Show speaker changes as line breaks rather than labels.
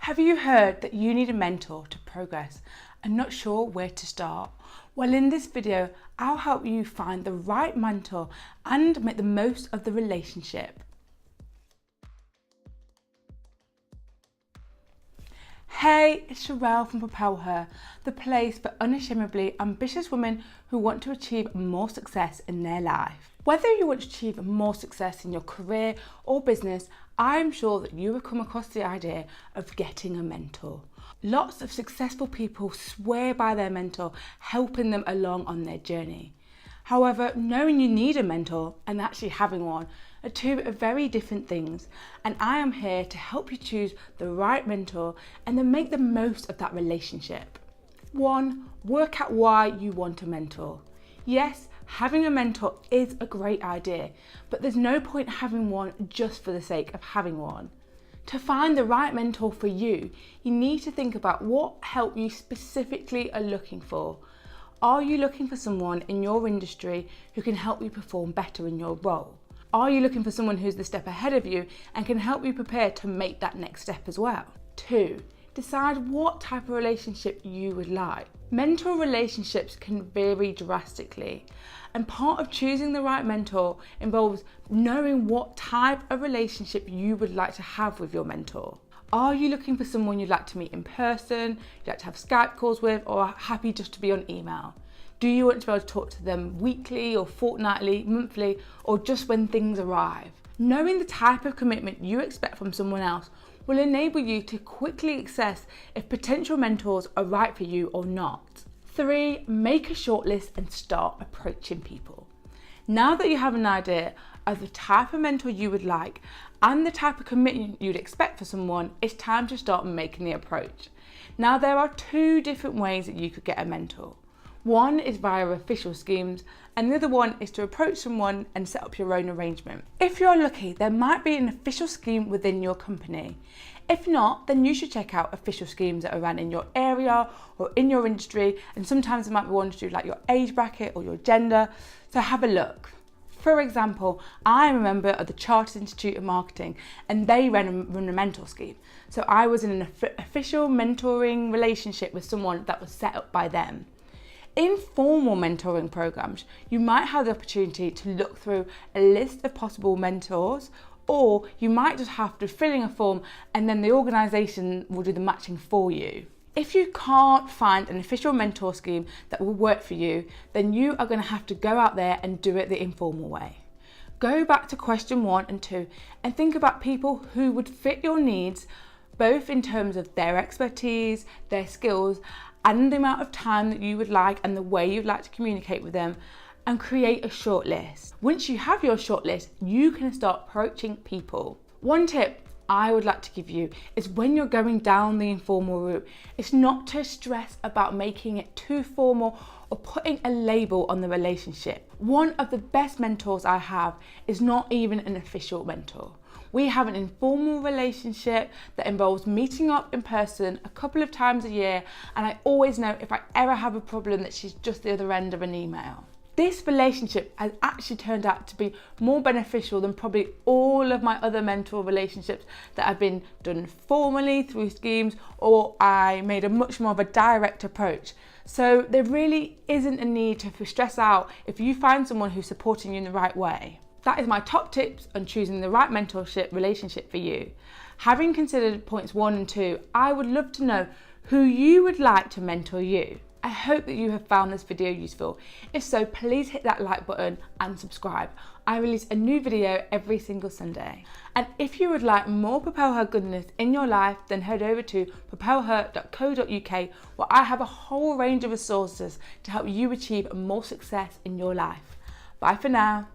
Have you heard that you need a mentor to progress and not sure where to start? Well, in this video, I'll help you find the right mentor and make the most of the relationship. Hey, it's Charelle from PropelHer, the place for unashamedly ambitious women who want to achieve more success in their life. Whether you want to achieve more success in your career or business, I'm sure that you have come across the idea of getting a mentor. Lots of successful people swear by their mentor helping them along on their journey. However, knowing you need a mentor and actually having one are two very different things, and I am here to help you choose the right mentor and then make the most of that relationship. 1. Work out why you want a mentor. Yes, having a mentor is a great idea, but there's no point having one just for the sake of having one. To find the right mentor for you, you need to think about what help you specifically are looking for. Are you looking for someone in your industry who can help you perform better in your role? Are you looking for someone who's the step ahead of you and can help you prepare to make that next step as well? 2. Decide what type of relationship you would like. Mentor relationships can vary drastically, and part of choosing the right mentor involves knowing what type of relationship you would like to have with your mentor. Are you looking for someone you'd like to meet in person, you'd like to have Skype calls with, or are happy just to be on email? Do you want to be able to talk to them weekly or fortnightly, monthly, or just when things arrive? Knowing the type of commitment you expect from someone else will enable you to quickly assess if potential mentors are right for you or not. 3. Make a shortlist and start approaching people. Now that you have an idea of the type of mentor you would like and the type of commitment you'd expect for someone, it's time to start making the approach. Now, there are 2 different ways that you could get a mentor. One is via official schemes, and the other one is to approach someone and set up your own arrangement. If you're lucky, there might be an official scheme within your company. If not, then you should check out official schemes that are run in your area or in your industry, and sometimes there might be one to do like your age bracket or your gender, so have a look. For example, I am a member of the Chartered Institute of Marketing, and they run a mentor scheme. So I was in an official mentoring relationship with someone that was set up by them. In formal mentoring programs, you might have the opportunity to look through a list of possible mentors, or you might just have to fill in a form and then the organisation will do the matching for you. If you can't find an official mentor scheme that will work for you, then you are going to have to go out there and do it the informal way. Go back to question 1 and 2 and think about people who would fit your needs, both in terms of their expertise, their skills, and the amount of time that you would like and the way you'd like to communicate with them, and create a short list. Once you have your short list, you can start approaching people. One tip I would like to give you is when you're going down the informal route, it's not to stress about making it too formal or putting a label on the relationship. One of the best mentors I have is not even an official mentor. We have an informal relationship that involves meeting up in person a couple of times a year, and I always know if I ever have a problem that she's just the other end of an email. This relationship has actually turned out to be more beneficial than probably all of my other mentor relationships that have been done formally through schemes, or I made a much more of a direct approach. So there really isn't a need to stress out if you find someone who's supporting you in the right way. That is my top tips on choosing the right mentorship relationship for you. Having considered points 1 and 2, I would love to know who you would like to mentor you. I hope that you have found this video useful. If so, please hit that like button and subscribe. I release a new video every single Sunday. And if you would like more PropelHer goodness in your life, then head over to propelher.co.uk, where I have a whole range of resources to help you achieve more success in your life. Bye for now.